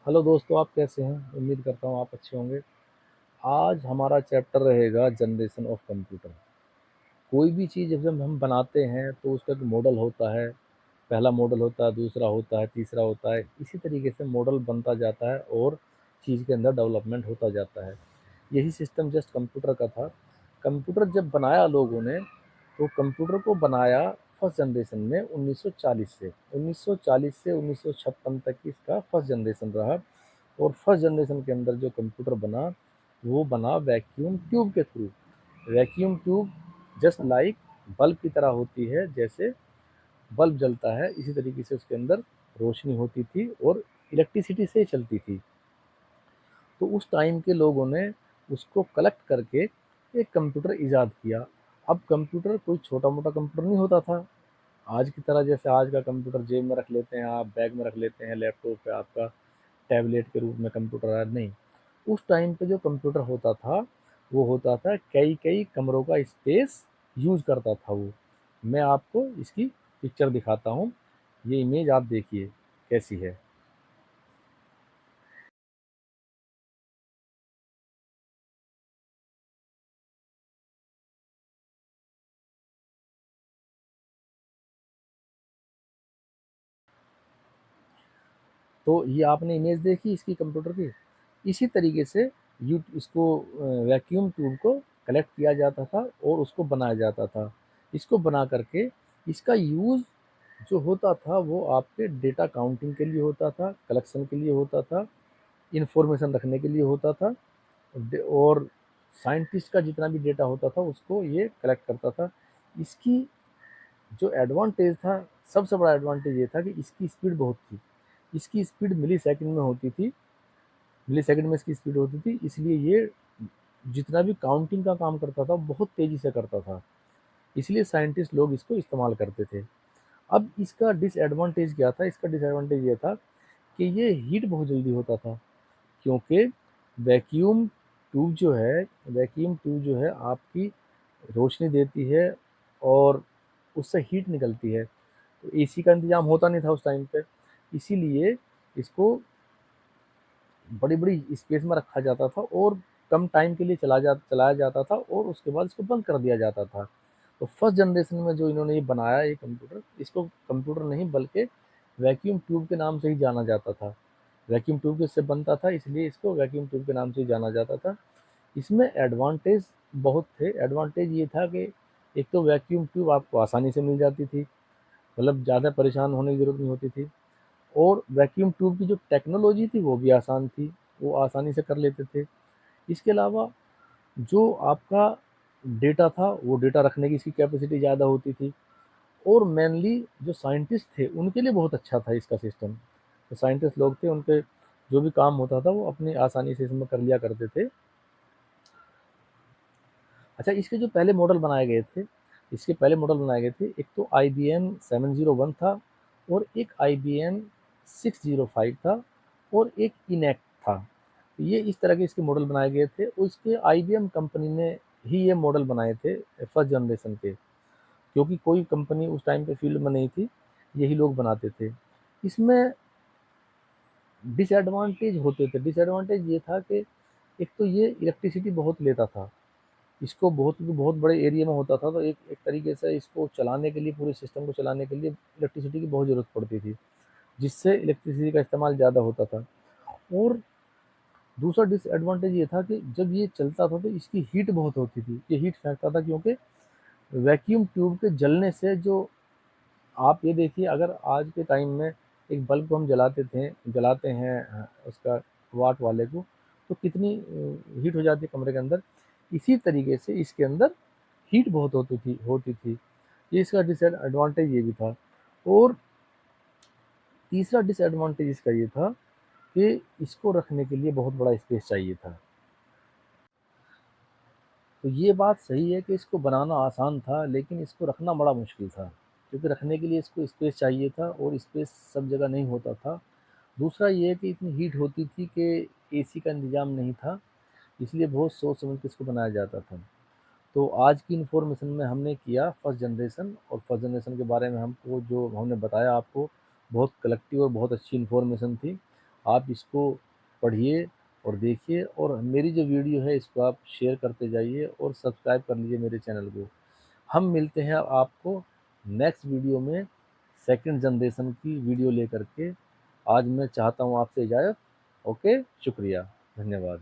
Hello दोस्तों, आप कैसे हैं? उम्मीद करता हूँ आप अच्छे होंगे। आज हमारा चैप्टर रहेगा जनरेशन ऑफ कंप्यूटर। कोई भी चीज़ जब हम बनाते हैं तो उसका एक मॉडल होता है। पहला मॉडल होता है, दूसरा होता है, तीसरा होता है। इसी तरीके से मॉडल बनता जाता है और चीज़ के अंदर डेवलपमेंट होता जाता है। यही सिस्टम जस्ट कंप्यूटर का था। कंप्यूटर जब बनाया लोगों ने, तो कंप्यूटर को बनाया फर्स्ट जनरेशन में 1940 से 1940 से 1956 तक की इसका फर्स्ट जनरेशन रहा। और फर्स्ट जनरेशन के अंदर जो कंप्यूटर बना, वो बना वैक्यूम ट्यूब के through. Vacuum tube just like bulb की तरह होती है। जैसे बल्ब जलता है, इसी तरीके से उसके अंदर रोशनी होती थी और इलेक्ट्रिसिटी से चलती थी। तो उस टाइम के लोगों ने उसको कलेक्ट करके एक कंप्यूटर ईजाद किया। अब कंप्यूटर कोई छोटा मोटा कंप्यूटर नहीं होता था आज की तरह। जैसे आज का कंप्यूटर जेब में रख लेते हैं आप, बैग में रख लेते हैं, लैपटॉप है आपका, टैबलेट के रूप में कंप्यूटर है, नहीं। उस टाइम पे जो कंप्यूटर होता था, वो होता था कई कई कमरों का स्पेस यूज करता था वो। मैं आपको इसकी पिक्चर दिखाता हूँ। ये इमेज आप देखिए कैसी है। तो ये आपने इमेज देखी इसकी कंप्यूटर की। इसी तरीके से यू इसको वैक्यूम ट्यूब को कलेक्ट किया जाता था और उसको बनाया जाता था। इसको बना करके इसका यूज़ जो होता था वो आपके डेटा काउंटिंग के लिए होता था, कलेक्शन के लिए होता था, इंफॉर्मेशन रखने के लिए होता था। और साइंटिस्ट का जितना भी डेटा होता था उसको ये कलेक्ट करता था। इसकी जो एडवांटेज था, सबसे बड़ा एडवांटेज ये था कि इसकी स्पीड बहुत थी। इसकी स्पीड मिली सेकंड में होती थी। मिली सेकंड में इसकी स्पीड होती थी, इसलिए ये जितना भी काउंटिंग का काम करता था बहुत तेज़ी से करता था। इसलिए साइंटिस्ट लोग इसको इस्तेमाल करते थे। अब इसका डिसएडवांटेज क्या था? इसका डिसएडवांटेज ये था कि ये हीट बहुत जल्दी होता था। क्योंकि वैक्यूम वैक्यूम ट्यूब जो है आपकी रोशनी देती है और उससे हीट निकलती है। तो एसी का इंतज़ाम होता नहीं था उस टाइम पे। इसीलिए इसको बड़ी-बड़ी स्पेस में रखा जाता था और कम टाइम के लिए चलाया जाता था और उसके बाद इसको बंद कर दिया जाता था। तो फर्स्ट जनरेशन में जो इन्होंने ये बनाया ये कंप्यूटर, इसको कंप्यूटर नहीं बल्कि वैक्यूम ट्यूब के नाम से ही जाना जाता था। वैक्यूम ट्यूब से बनता था, इसलिए इसको वैक्यूम ट्यूब के नाम से ही जाना जाता था। इसमें एडवांटेज बहुत थे। एडवांटेज ये था कि एक तो वैक्यूम ट्यूब आपको आसानी से मिल जाती थी, मतलब ज़्यादा परेशान होने की ज़रूरत नहीं होती थी। और वैक्यूम ट्यूब की जो टेक्नोलॉजी थी वो भी आसान थी, वो आसानी से कर लेते थे। इसके अलावा जो आपका डेटा था, वो डेटा रखने की इसकी कैपेसिटी ज़्यादा होती थी। और मेनली जो साइंटिस्ट थे उनके लिए बहुत अच्छा था इसका सिस्टम। जो साइंटिस्ट लोग थे उनके जो भी काम होता था वो अपनी आसानी से इसमें कर लिया करते थे। अच्छा, इसके जो पहले मॉडल बनाए गए थे, इसके पहले मॉडल बनाए गए थे, एक तो IBM 701 था और एक IBM 605 था और एक इनैक्ट था। ये इस तरह के इसके मॉडल बनाए गए थे और इसके IBM कंपनी ने ही ये मॉडल बनाए थे फर्स्ट जनरेशन के। क्योंकि कोई कंपनी उस टाइम पे फील्ड में नहीं थी, यही लोग बनाते थे। इसमें डिसएडवांटेज होते थे। डिसएडवांटेज ये था कि एक तो ये इलेक्ट्रिसिटी बहुत लेता था। इसको बहुत बहुत बड़े एरिया में होता था, तो एक एक तरीके से इसको चलाने के लिए, पूरे सिस्टम को चलाने के लिए इलेक्ट्रिसिटी की बहुत ज़रूरत पड़ती थी, जिससे इलेक्ट्रिसिटी का इस्तेमाल ज़्यादा होता था। और दूसरा डिसएडवांटेज ये था कि जब ये चलता था तो इसकी हीट बहुत होती थी। ये हीट फेंकता था क्योंकि वैक्यूम ट्यूब के जलने से जो, आप ये देखिए, अगर आज के टाइम में एक बल्ब को हम जलाते हैं उसका वाट वाले को, तो कितनी हीट हो जाती है कमरे के अंदर। इसी तरीके से इसके अंदर हीट बहुत होती थी। ये इसका डिसएडवांटेज ये भी था। और तीसरा डिसएडवांटेज इसका ये था कि इसको रखने के लिए बहुत बड़ा स्पेस चाहिए था। तो ये बात सही है कि इसको बनाना आसान था, लेकिन इसको रखना बड़ा मुश्किल था। क्योंकि रखने के लिए इसको स्पेस चाहिए था और स्पेस सब जगह नहीं होता था। दूसरा ये है कि इतनी हीट होती थी कि एसी का इंतज़ाम नहीं था, इसलिए बहुत सोच समझ के इसको बनाया जाता था। तो आज की इन्फॉर्मेशन में हमने किया फर्स्ट जनरेशन, और फर्स्ट जनरेशन के बारे में हमको जो हमने बताया आपको, बहुत कलेक्टिव और बहुत अच्छी इन्फॉर्मेशन थी। आप इसको पढ़िए और देखिए, और मेरी जो वीडियो है इसको आप शेयर करते जाइए और सब्सक्राइब कर लीजिए मेरे चैनल को। हम मिलते हैं आपको नेक्स्ट वीडियो में सेकंड जनरेशन की वीडियो लेकर के। आज मैं चाहता हूँ आपसे इजाज़त। ओके, शुक्रिया, धन्यवाद।